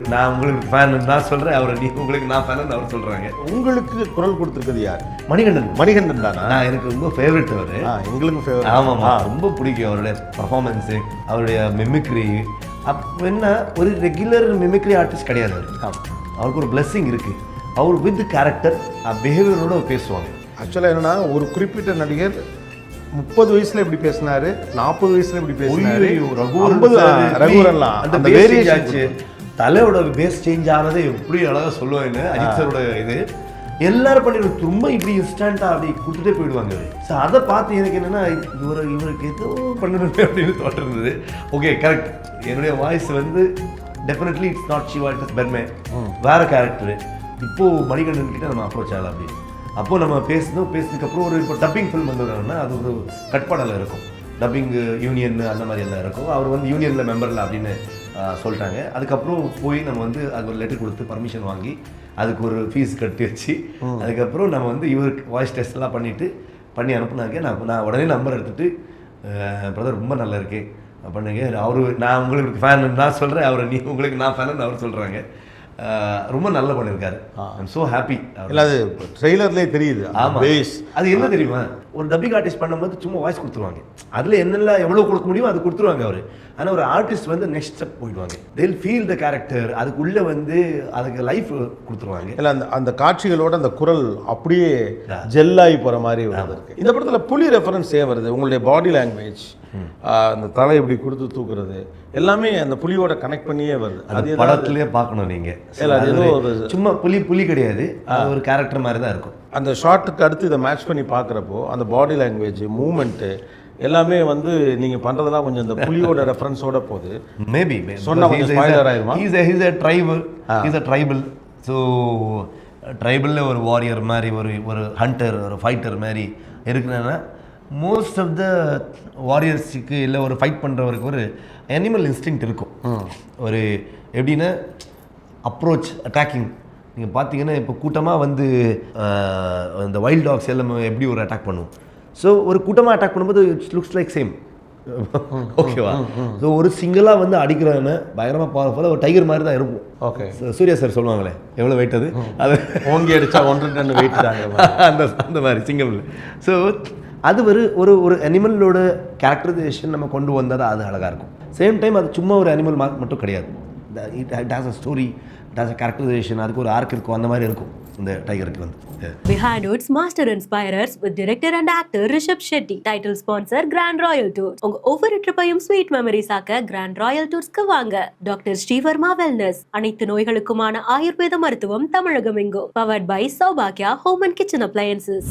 நான் உங்களுக்கு ஃபேன் நான் சொல்றேன், அவரை நீ உங்களுக்கு நான் ஃபேன் அவர் சொல்றாங்க. உங்களுக்கு குரல் கொடுத்துருக்கிறது யார்? மணிகண்டன். மணிகண்டன் தானா? நான் எனக்கு ரொம்ப ஃபேவரட் அவரு. எங்களுக்கு ஃபேவரட். ஆமாம்மா, ரொம்ப பிடிக்கும் அவருடைய பர்ஃபார்மன்ஸு, அவருடைய மிமிக்ரி. அப்போ என்ன, ஒரு ரெகுலர் மிமிக்ரி ஆர்டிஸ்ட் கிடையாது அவர். அவருக்கு ஒரு பிளெஸ்ஸிங் இருக்கு. அவர் வித் கேரக்டர் பிஹேவியரோட பேசுவாங்க. ஆக்சுவலாக என்னன்னா, ஒரு குறிப்பிட்ட நடிகர் 30 வயசுல இப்படி பேசினாரு, 40 வயசுல இப்படி பேசினாரு, ரகுவரன்லாம் அந்த வேரியேஷன் ஆச்சு. தலையோட பேஸ் சேஞ்ச் ஆனதை எப்படி அழகாக சொல்லுவாங்க அஜித் சாரோட இது. எல்லாரும் பண்ணிடுவோம் ரொம்ப இப்படி இன்ஸ்டண்ட்டாக அப்படி கொடுத்துட்டே போயிடுவாங்க. ஸோ அதை பார்த்து எனக்கு என்னென்னா, இவருக்கு ஏதோ பண்ணணும் அப்படின்னு தோன்றிருந்தது. Okay, correct. என்னுடைய வாய்ஸ் வந்து definitely it's not Shiva, it is பெர்மே, வேறு கேரக்டரு. இப்போது மணிகண்டன் கிட்ட நம்ம அப்ரோச் ஆகலாம் அப்படி. அப்போது நம்ம பேசினதுக்கப்புறம் ஒரு இப்போ டப்பிங் ஃபில்ம் வந்ததுன்னா அது ஒரு கட்பாடெல்லாம் இருக்கும். டப்பிங் யூனியன் அந்த மாதிரி எல்லாம் இருக்கும். அவர் வந்து யூனியனில் மெம்பரில் அப்படின்னு சொல்லிட்டாங்க. அதுக்கப்புறம் போய் நம்ம வந்து அது ஒரு லெட்டர் கொடுத்து பர்மிஷன் வாங்கி அதுக்கு ஒரு ஃபீஸ் கட்டி வச்சு அதுக்கப்புறம் நம்ம வந்து இவருக்கு வாய்ஸ் டெஸ்ட்லாம் பண்ணி அனுப்புனாங்க. நான் உடனே நம்பர் எடுத்துகிட்டு, பிரதர் ரொம்ப நல்லா இருக்கு பண்ணுங்க, அவரு நான் உங்களுக்கு ஃபேன் நான் சொல்கிறேன், அவரை நீ உங்களுக்கு நான் ஃபேன் அவர் சொல்கிறாங்க. ரொம்ப நல்லா பண்ணியிருக்காரு. I'm so happy. இல்லை, அது ட்ரெய்லர்லேயே தெரியுது. ஆமாம், அது என்ன தெரியுமா, ஒரு டப்பிங் ஆர்டிஸ்ட் பண்ணும்போது சும்மா வாய்ஸ் கொடுத்துருவாங்க. அதில் என்னெல்லாம் எவ்வளோ கொடுக்க முடியுமோ அது கொடுத்துருவாங்க அவர். ஆனால் ஒரு ஆர்டிஸ்ட் வந்து நெக்ஸ்ட் ஸ்டெப் போயிடுவாங்க. they'll ஃபீல் த கேரக்டர், அதுக்குள்ளே வந்து அதுக்கு லைஃப் கொடுத்துருவாங்க. இல்லை, அந்த காட்சிகளோட அந்த குரல் அப்படியே ஜெல்லாகி போகிற மாதிரி இருக்கு. இந்த படத்தில் புலி ரெஃபரன்ஸ் ஏன் வருது? உங்களுடைய பாடி லாங்குவேஜ், அந்த தலை இப்படி கொடுத்து தூக்குறது எல்லாமே அந்த புலியோட கனெக்ட் பண்ணியே வருது. அது படத்துலேயே பார்க்கணும் நீங்கள். அது ஏதோ ஒரு சும்மா புலி கிடையாது, அது ஒரு கேரக்டர் மாதிரி தான் இருக்கும். அந்த ஷார்ட்டுக்கு அடுத்து இதை மேட்ச் பண்ணி பார்க்குறப்போ அந்த பாடி லாங்குவேஜ், மூமெண்ட்டு எல்லாமே வந்து நீங்கள் பண்ணுறதெல்லாம் கொஞ்சம் இந்த புலியோட ரெஃபரன்ஸோட போகுது. மேபி சொன்னால் கொஞ்சம் ஸ்பாயிலர் ஆயிருமா? He's a tribal. ஸோ ட்ரைபலில் ஒரு வாரியர் மாதிரி, ஒரு ஹண்டர், ஒரு ஃபைட்டர் மாதிரி இருக்குன்னா, மோஸ்ட் ஆஃப் த வாரியர்ஸுக்கு இல்லை ஒரு ஃபைட் பண்ணுறவருக்கு ஒரு அனிமல் இன்ஸ்டிங்க்ட் இருக்கும். ஒரு எப்படின்னா அப்ரோச், அட்டாக்கிங். நீங்கள் பார்த்தீங்கன்னா இப்போ கூட்டமாக வந்து இந்த வைல்ட் டாக்ஸ் எல்லாம் எப்படி ஒரு அட்டாக் பண்ணுவோம். ஸோ ஒரு கூட்டமாக அட்டாக் பண்ணும்போது இட்ஸ் லுக்ஸ் லைக் சேம். ஓகேவா? ஸோ ஒரு சிங்கிளாக வந்து அடிக்கிறவன பயங்கரமாக பவர்ஃபுல்லாக ஒரு டைகர் மாதிரி தான் இருக்கும். ஓகே, சூர்யா சார் சொல்லுவாங்களே எவ்வளோ வெயிட் அது, அது ஓங்கி அடித்தா 1 டன் வெயிட் தாங்க, அந்த மாதிரி சிங்கிள். ஸோ அது ஒரு அனிமலோட கேரக்டரைசேஷன் நம்ம கொண்டு வந்தால் தான் அது அழகாக இருக்கும். சேம் டைம் அது சும்மா ஒரு அனிமல் மட்டும் கிடையாது. It has a story, it has a characterisation, அதுக்கு ஒரு ஆர்க் இருக்கும், அந்த மாதிரி இருக்கும் இந்த டைகருக்கு வந்து. Behind Woods Master Inspirers with director and actor Rishabh Shetty. Title sponsor Grand Royal Tours. உங்க ஒவ்வொரு ட்ரிப்பையும் ஸ்வீட் மெமரிஸ் ஆக்க Grand Royal Toursக்கு வாங்க. டாக்டர் ஸ்ரீவர்மா வெல்னஸ், அனைத்து நோய்களுக்குமான ஆயுர்வேத மருத்துவம் தமிழகம் எங்கும். Powered by Saubhagya Home and Kitchen Appliances.